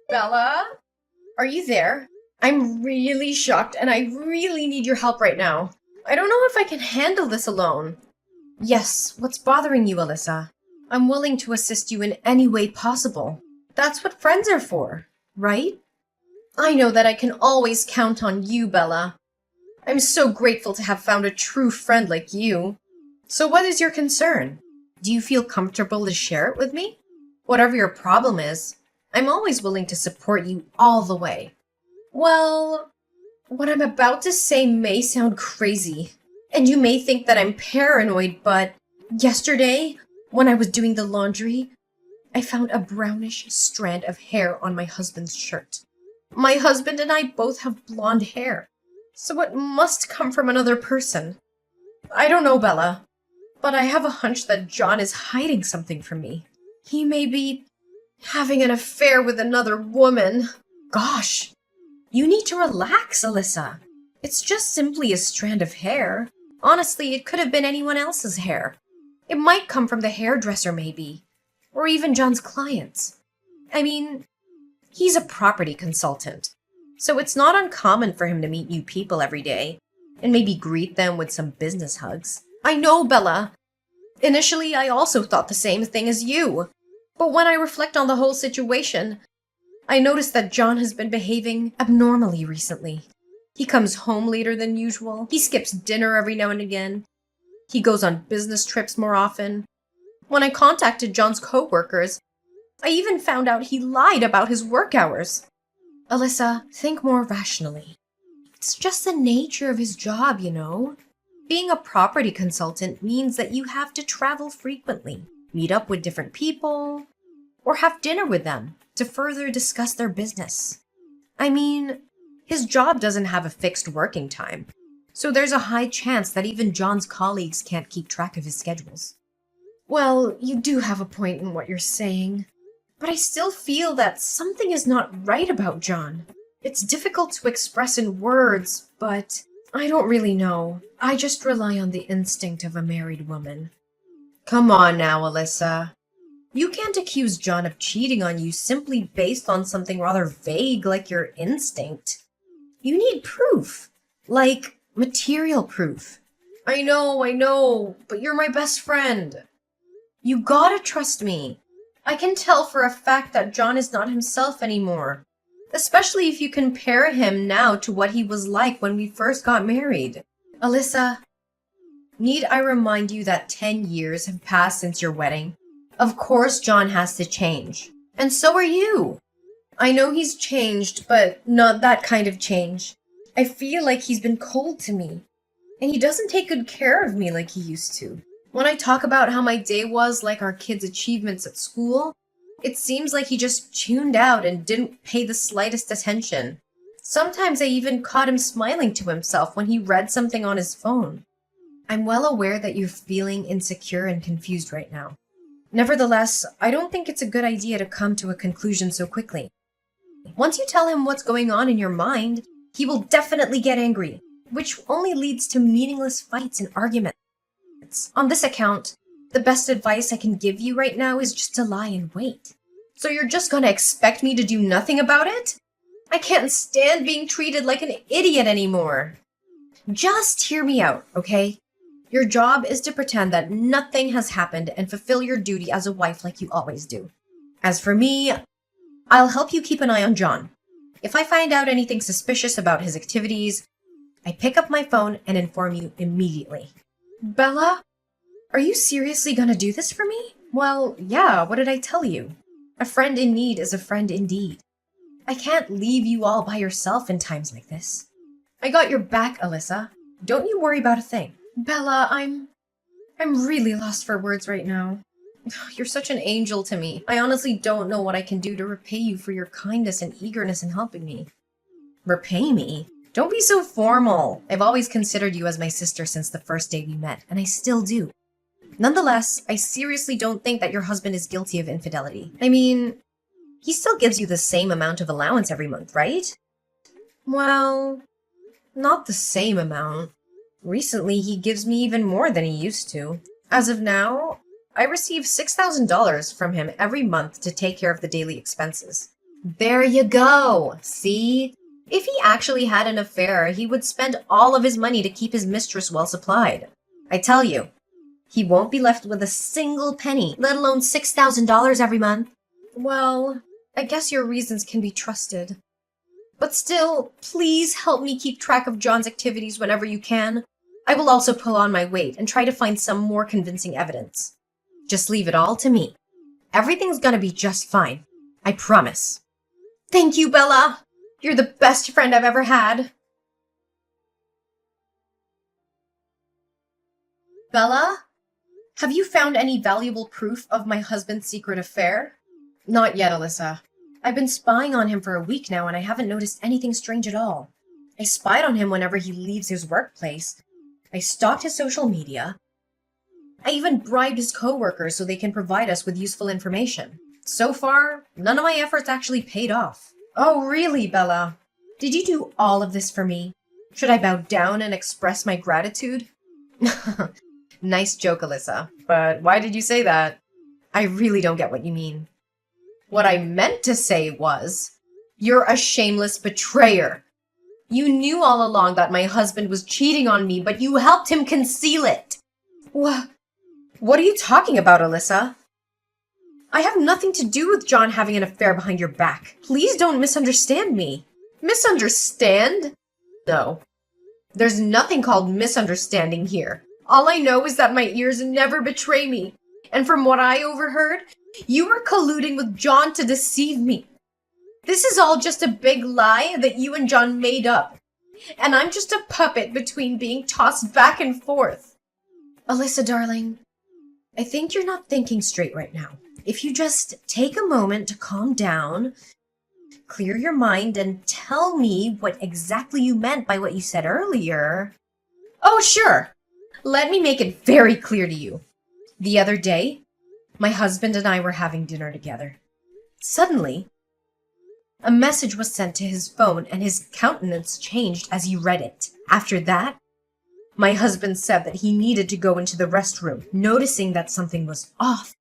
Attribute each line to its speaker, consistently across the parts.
Speaker 1: Bella? Are you there? I'm really shocked and I really need your help right now. I don't know if I can handle this alone. Yes, what's bothering you, Alyssa? I'm willing to assist you in any way possible. That's what friends are for, right? I know that I can always count on you, Bella. I'm so grateful to have found a true friend like you. So what is your concern? Do you feel comfortable to share it with me? Whatever your problem is, I'm always willing to support you all the way. Well, what I'm about to say may sound crazy, and you may think that I'm paranoid, but yesterday, when I was doing the laundry, I found a brownish strand of hair on my husband's shirt. My husband and I both have blonde hair, so it must come from another person. I don't know, Bella, but I have a hunch that John is hiding something from me. He may be having an affair with another woman. Gosh, you need to relax, Alyssa. It's just simply a strand of hair. Honestly, it could have been anyone else's hair. It might come from the hairdresser, maybe. Or even John's clients. I mean, he's a property consultant, so it's not uncommon for him to meet new people every day and maybe greet them with some business hugs. I know, Bella. Initially, I also thought the same thing as you. But when I reflect on the whole situation, I notice that John has been behaving abnormally recently. He comes home later than usual. He skips dinner every now and again. He goes on business trips more often. When I contacted John's coworkers, I even found out he lied about his work hours. Alyssa, think more rationally. It's just the nature of his job, you know. Being a property consultant means that you have to travel frequently, meet up with different people, or have dinner with them to further discuss their business. I mean, his job doesn't have a fixed working time, so there's a high chance that even John's colleagues can't keep track of his schedules. Well, you do have a point in what you're saying, but I still feel that something is not right about John. It's difficult to express in words, but I don't really know. I just rely on the instinct of a married woman. Come on now, Alyssa. You can't accuse John of cheating on you simply based on something rather vague like your instinct. You need proof. Like, material proof. I know, but you're my best friend. You gotta trust me. I can tell for a fact that John is not himself anymore. Especially if you compare him now to what he was like when we first got married. Alyssa, need I remind you that 10 years have passed since your wedding? Of course John has to change. And so are you. I know he's changed, but not that kind of change. I feel like he's been cold to me. And he doesn't take good care of me like he used to. When I talk about how my day was like our kids' achievements at school, it seems like he just tuned out and didn't pay the slightest attention. Sometimes I even caught him smiling to himself when he read something on his phone. I'm well aware that you're feeling insecure and confused right now. Nevertheless, I don't think it's a good idea to come to a conclusion so quickly. Once you tell him what's going on in your mind, he will definitely get angry, which only leads to meaningless fights and arguments. On this account, the best advice I can give you right now is just to lie and wait. So you're just gonna expect me to do nothing about it? I can't stand being treated like an idiot anymore. Just hear me out, okay? Your job is to pretend that nothing has happened and fulfill your duty as a wife like you always do. As for me, I'll help you keep an eye on John. If I find out anything suspicious about his activities, I pick up my phone and inform you immediately. Bella? Are you seriously gonna do this for me? Well, yeah, what did I tell you? A friend in need is a friend indeed. I can't leave you all by yourself in times like this. I got your back, Alyssa. Don't you worry about a thing. Bella, I'm really lost for words right now. You're such an angel to me. I honestly don't know what I can do to repay you for your kindness and eagerness in helping me. Repay me? Don't be so formal. I've always considered you as my sister since the first day we met, and I still do. Nonetheless, I seriously don't think that your husband is guilty of infidelity. I mean, he still gives you the same amount of allowance every month, right? Well, not the same amount. Recently, he gives me even more than he used to. As of now, I receive $6,000 from him every month to take care of the daily expenses. There you go. See? If he actually had an affair, he would spend all of his money to keep his mistress well supplied. I tell you, he won't be left with a single penny, let alone $6,000 every month. Well, I guess your reasons can be trusted. But still, please help me keep track of John's activities whenever you can. I will also pull on my weight and try to find some more convincing evidence. Just leave it all to me. Everything's gonna be just fine. I promise. Thank you, Bella. You're the best friend I've ever had. Bella? Have you found any valuable proof of my husband's secret affair? Not yet, Alyssa. I've been spying on him for a week now and I haven't noticed anything strange at all. I spied on him whenever he leaves his workplace. I stalked his social media. I even bribed his coworkers so they can provide us with useful information. So far, none of my efforts actually paid off. Oh, really, Bella? Did you do all of this for me? Should I bow down and express my gratitude? Nice joke, Alyssa. But why did you say that? I really don't get what you mean. What I meant to say was, you're a shameless betrayer. You knew all along that my husband was cheating on me, but you helped him conceal it. What are you talking about, Alyssa? I have nothing to do with John having an affair behind your back. Please don't misunderstand me. Misunderstand? No. There's nothing called misunderstanding here. All I know is that my ears never betray me. And from what I overheard, you were colluding with John to deceive me. This is all just a big lie that you and John made up. And I'm just a puppet between being tossed back and forth. Alyssa, darling, I think you're not thinking straight right now. If you just take a moment to calm down, clear your mind, and tell me what exactly you meant by what you said earlier. Oh, sure. Let me make it very clear to you. The other day, my husband and I were having dinner together. Suddenly, a message was sent to his phone and his countenance changed as he read it. After that, my husband said that he needed to go into the restroom, noticing that something was off.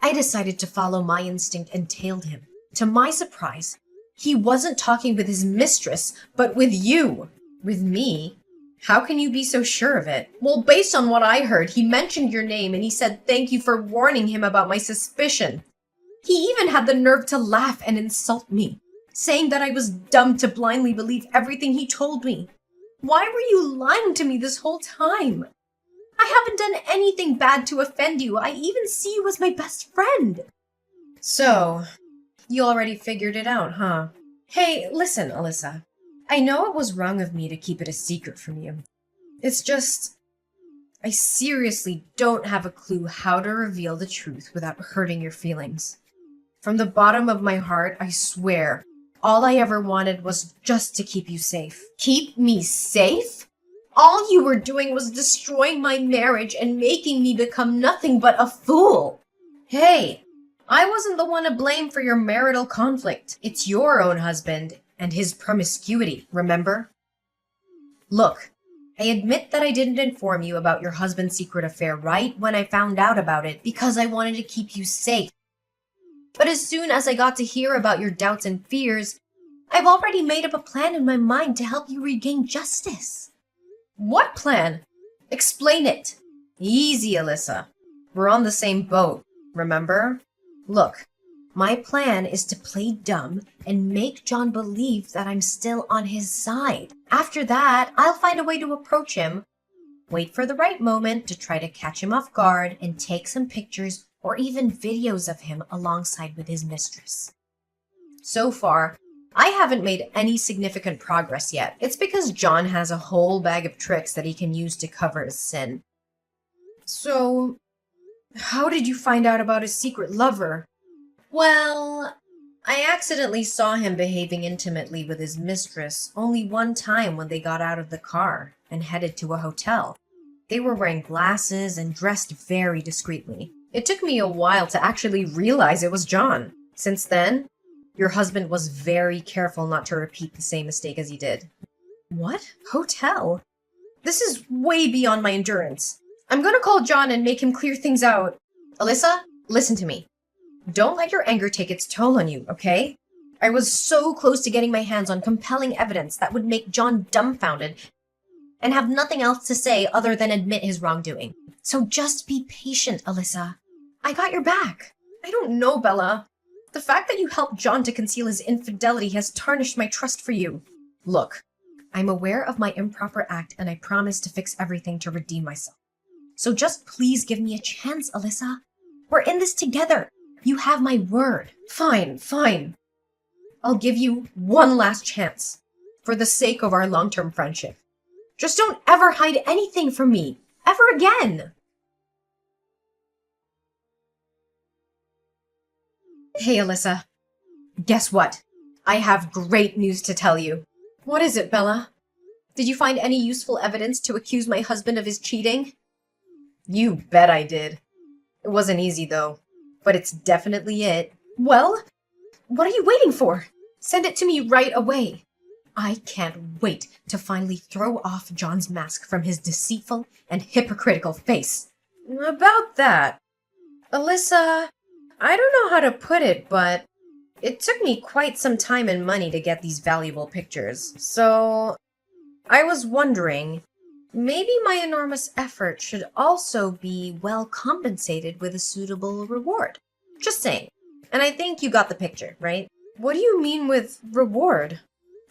Speaker 1: I decided to follow my instinct and tailed him. To my surprise, he wasn't talking with his mistress, but with you. With me? How can you be so sure of it? Well, based on what I heard, he mentioned your name and he said thank you for warning him about my suspicion. He even had the nerve to laugh and insult me, saying that I was dumb to blindly believe everything he told me. Why were you lying to me this whole time? I haven't done anything bad to offend you. I even see you as my best friend. So, you already figured it out, huh? Hey, listen, Alyssa. I know it was wrong of me to keep it a secret from you. It's just, I seriously don't have a clue how to reveal the truth without hurting your feelings. From the bottom of my heart, I swear, all I ever wanted was just to keep you safe. Keep me safe? All you were doing was destroying my marriage and making me become nothing but a fool. Hey, I wasn't the one to blame for your marital conflict. It's your own husband and his promiscuity, remember? Look, I admit that I didn't inform you about your husband's secret affair right when I found out about it because I wanted to keep you safe. But as soon as I got to hear about your doubts and fears, I've already made up a plan in my mind to help you regain justice. What plan? Explain it. Easy, Alyssa. We're on the same boat, remember? Look, my plan is to play dumb and make John believe that I'm still on his side. After that, I'll find a way to approach him, wait for the right moment to try to catch him off guard, and take some pictures or even videos of him alongside with his mistress. So far, I haven't made any significant progress yet. It's because John has a whole bag of tricks that he can use to cover his sin. So, how did you find out about his secret lover? Well, I accidentally saw him behaving intimately with his mistress only one time when they got out of the car and headed to a hotel. They were wearing glasses and dressed very discreetly. It took me a while to actually realize it was John. Since then, your husband was very careful not to repeat the same mistake as he did. What? Hotel? This is way beyond my endurance. I'm gonna call John and make him clear things out. Alyssa, listen to me. Don't let your anger take its toll on you, okay? I was so close to getting my hands on compelling evidence that would make John dumbfounded and have nothing else to say other than admit his wrongdoing. So just be patient, Alyssa. I got your back. I don't know, Bella. The fact that you helped John to conceal his infidelity has tarnished my trust for you. Look, I'm aware of my improper act and I promise to fix everything to redeem myself. So just please give me a chance, Alyssa. We're in this together. You have my word. Fine. I'll give you one last chance for the sake of our long-term friendship. Just don't ever hide anything from me, ever again. Hey, Alyssa. Guess what? I have great news to tell you. What is it, Bella? Did you find any useful evidence to accuse my husband of his cheating? You bet I did. It wasn't easy, though, but it's definitely it. Well, what are you waiting for? Send it to me right away. I can't wait to finally throw off John's mask from his deceitful and hypocritical face. About that, Alyssa, I don't know how to put it, but it took me quite some time and money to get these valuable pictures. So I was wondering, maybe my enormous effort should also be well compensated with a suitable reward. Just saying. And I think you got the picture, right? What do you mean with reward?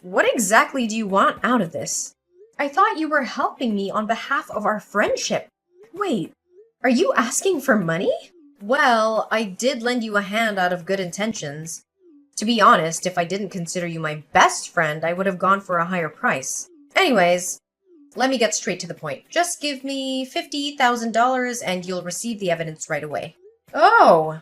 Speaker 1: What exactly do you want out of this? I thought you were helping me on behalf of our friendship. Wait, are you asking for money? Well, I did lend you a hand out of good intentions. To be honest, if I didn't consider you my best friend, I would have gone for a higher price. Anyways, let me get straight to the point. Just give me $50,000 and you'll receive the evidence right away. Oh,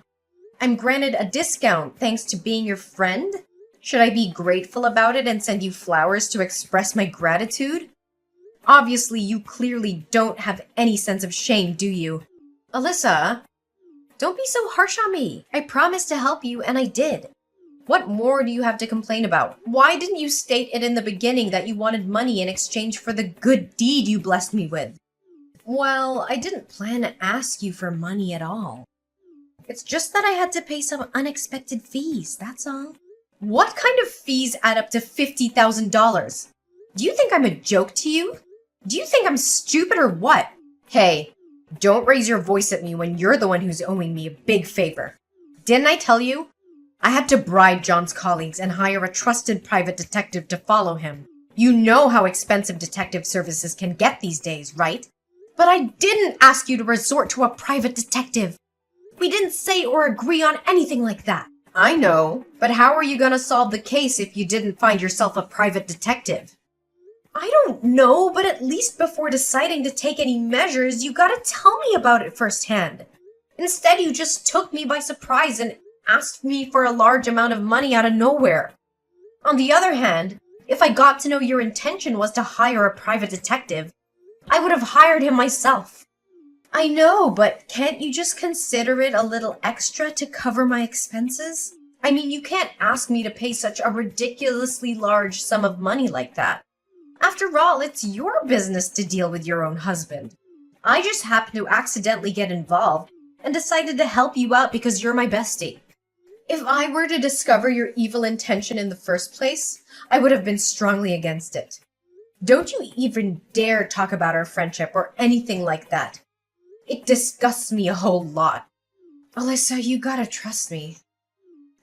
Speaker 1: I'm granted a discount thanks to being your friend? Should I be grateful about it and send you flowers to express my gratitude? Obviously, you clearly don't have any sense of shame, do you? Alyssa, don't be so harsh on me. I promised to help you, and I did. What more do you have to complain about? Why didn't you state it in the beginning that you wanted money in exchange for the good deed you blessed me with? Well, I didn't plan to ask you for money at all. It's just that I had to pay some unexpected fees, that's all. What kind of fees add up to $50,000? Do you think I'm a joke to you? Do you think I'm stupid or what? Hey, don't raise your voice at me when you're the one who's owing me a big favor. Didn't I tell you? I had to bribe John's colleagues and hire a trusted private detective to follow him. You know how expensive detective services can get these days, right? But I didn't ask you to resort to a private detective. We didn't say or agree on anything like that. I know, but how are you gonna solve the case if you didn't find yourself a private detective? I don't know, but at least before deciding to take any measures, you gotta tell me about it firsthand. Instead, you just took me by surprise and asked me for a large amount of money out of nowhere. On the other hand, if I got to know your intention was to hire a private detective, I would have hired him myself. I know, but can't you just consider it a little extra to cover my expenses? I mean, you can't ask me to pay such a ridiculously large sum of money like that. After all, it's your business to deal with your own husband. I just happened to accidentally get involved and decided to help you out because you're my bestie. If I were to discover your evil intention in the first place, I would have been strongly against it. Don't you even dare talk about our friendship or anything like that. It disgusts me a whole lot. Alyssa, you gotta trust me.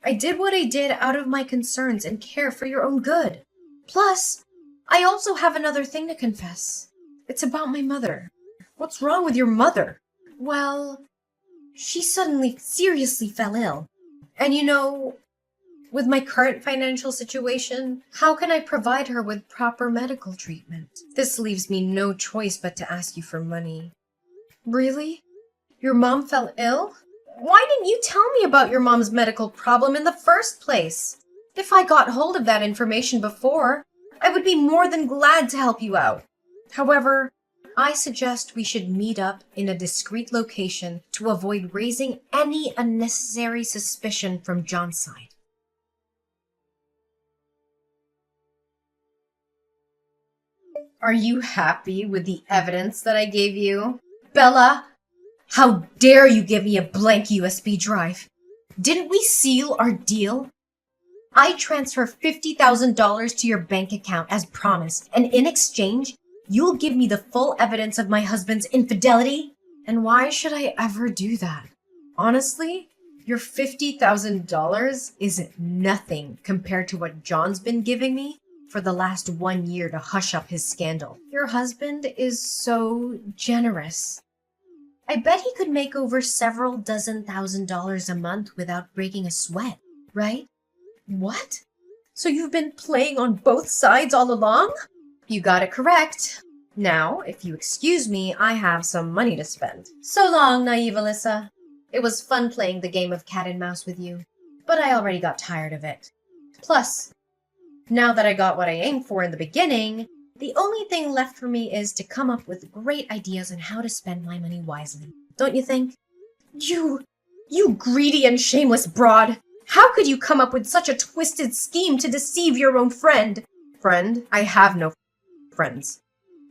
Speaker 1: I did what I did out of my concerns and care for your own good. Plus, I also have another thing to confess. It's about my mother. What's wrong with your mother? Well, she suddenly seriously fell ill. And you know, with my current financial situation, how can I provide her with proper medical treatment? This leaves me no choice but to ask you for money. Really? Your mom fell ill? Why didn't you tell me about your mom's medical problem in the first place? If I got hold of that information before, I would be more than glad to help you out. However, I suggest we should meet up in a discreet location to avoid raising any unnecessary suspicion from John's side. Are you happy with the evidence that I gave you? Bella, how dare you give me a blank USB drive? Didn't we seal our deal? I transfer $50,000 to your bank account as promised, and in exchange, you'll give me the full evidence of my husband's infidelity? And why should I ever do that? Honestly, your $50,000 is nothing compared to what John's been giving me for the last 1 year to hush up his scandal. Your husband is so generous. I bet he could make over several dozen $1,000s a month without breaking a sweat, right? What? So you've been playing on both sides all along? You got it correct. Now, if you excuse me, I have some money to spend. So long, naive Alyssa. It was fun playing the game of cat and mouse with you, but I already got tired of it. Plus, now that I got what I aimed for in the beginning, the only thing left for me is to come up with great ideas on how to spend my money wisely. Don't you think? You greedy and shameless broad! How could you come up with such a twisted scheme to deceive your own friend? Friend? I have no friends.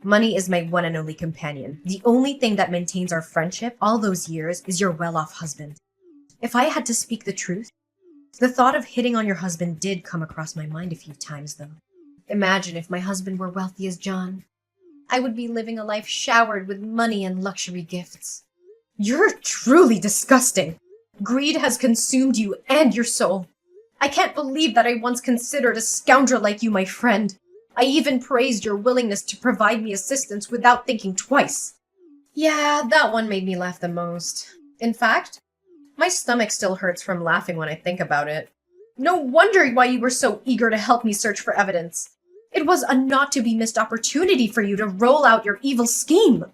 Speaker 1: Money is my one and only companion. The only thing that maintains our friendship all those years is your well-off husband. If I had to speak the truth, the thought of hitting on your husband did come across my mind a few times, though. Imagine if my husband were wealthy as John. I would be living a life showered with money and luxury gifts. You're truly disgusting. Greed has consumed you and your soul. I can't believe that I once considered a scoundrel like you my friend. I even praised your willingness to provide me assistance without thinking twice. Yeah, that one made me laugh the most. In fact, my stomach still hurts from laughing when I think about it. No wonder why you were so eager to help me search for evidence. It was a not-to-be-missed opportunity for you to roll out your evil scheme.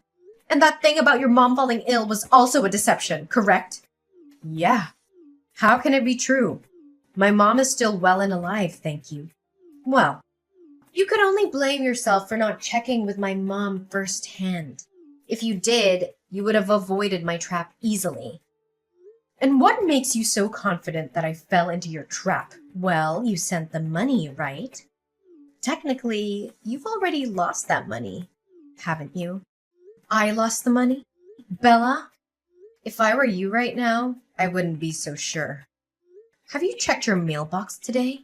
Speaker 1: And that thing about your mom falling ill was also a deception, correct? Yeah. How can it be true? My mom is still well and alive, thank you. Well, you could only blame yourself for not checking with my mom firsthand. If you did, you would have avoided my trap easily. And what makes you so confident that I fell into your trap? Well, you sent the money, right? Technically, you've already lost that money, haven't you? I lost the money? Bella? If I were you right now, I wouldn't be so sure. Have you checked your mailbox today?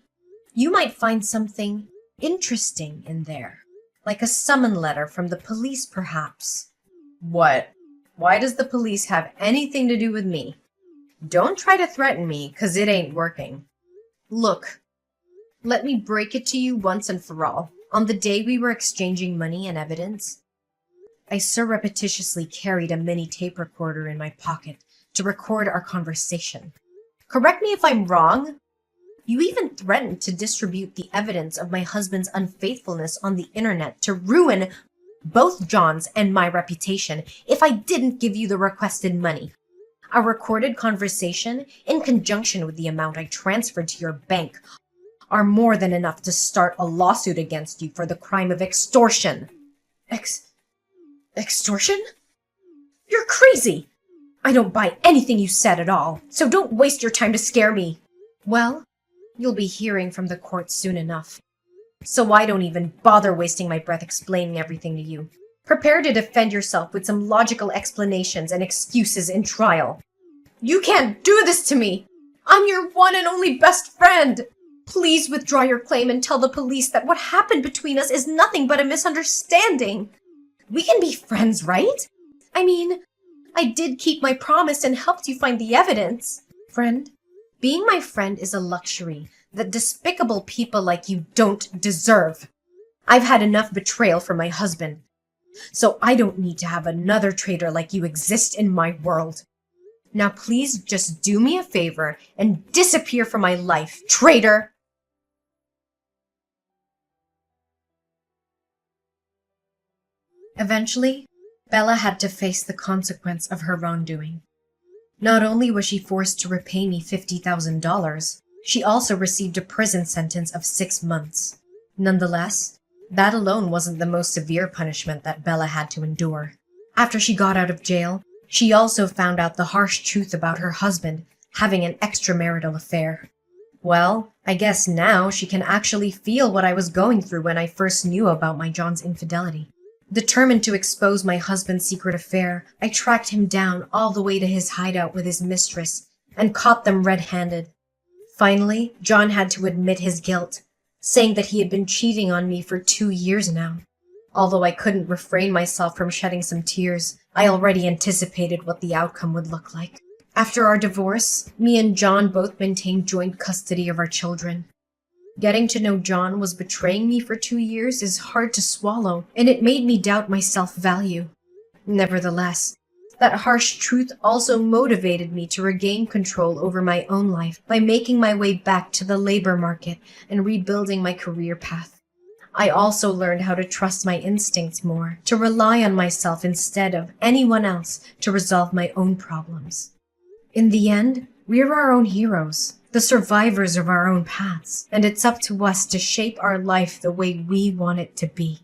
Speaker 1: You might find something interesting in there, like a summon letter from the police, perhaps. What? Why does the police have anything to do with me? Don't try to threaten me, 'cause it ain't working. Look, let me break it to you once and for all. On the day we were exchanging money and evidence, I surreptitiously carried a mini tape recorder in my pocket to record our conversation. Correct me if I'm wrong. You even threatened to distribute the evidence of my husband's unfaithfulness on the internet to ruin both John's and my reputation if I didn't give you the requested money. A recorded conversation, in conjunction with the amount I transferred to your bank, are more than enough to start a lawsuit against you for the crime of extortion. Extortion? You're crazy! I don't buy anything you said at all, so don't waste your time to scare me. Well, you'll be hearing from the court soon enough. So I don't even bother wasting my breath explaining everything to you. Prepare to defend yourself with some logical explanations and excuses in trial. You can't do this to me! I'm your one and only best friend! Please withdraw your claim and tell the police that what happened between us is nothing but a misunderstanding. We can be friends, right? I mean, I did keep my promise and helped you find the evidence. Friend, being my friend is a luxury that despicable people like you don't deserve. I've had enough betrayal from my husband, so I don't need to have another traitor like you exist in my world. Now please just do me a favor and disappear from my life, traitor! Eventually, Bella had to face the consequence of her wrongdoing. Not only was she forced to repay me $50,000, she also received a prison sentence of 6 months. Nonetheless, that alone wasn't the most severe punishment that Bella had to endure. After she got out of jail, she also found out the harsh truth about her husband having an extramarital affair. Well, I guess now she can actually feel what I was going through when I first knew about my John's infidelity. Determined to expose my husband's secret affair, I tracked him down all the way to his hideout with his mistress and caught them red-handed. Finally, John had to admit his guilt, saying that he had been cheating on me for 2 years now. Although I couldn't refrain myself from shedding some tears, I already anticipated what the outcome would look like. After our divorce, me and John both maintained joint custody of our children. Getting to know John was betraying me for 2 years is hard to swallow, and it made me doubt my self-value. Nevertheless, that harsh truth also motivated me to regain control over my own life by making my way back to the labor market and rebuilding my career path. I also learned how to trust my instincts more, to rely on myself instead of anyone else to resolve my own problems. In the end, we're our own heroes, the survivors of our own paths, and it's up to us to shape our life the way we want it to be.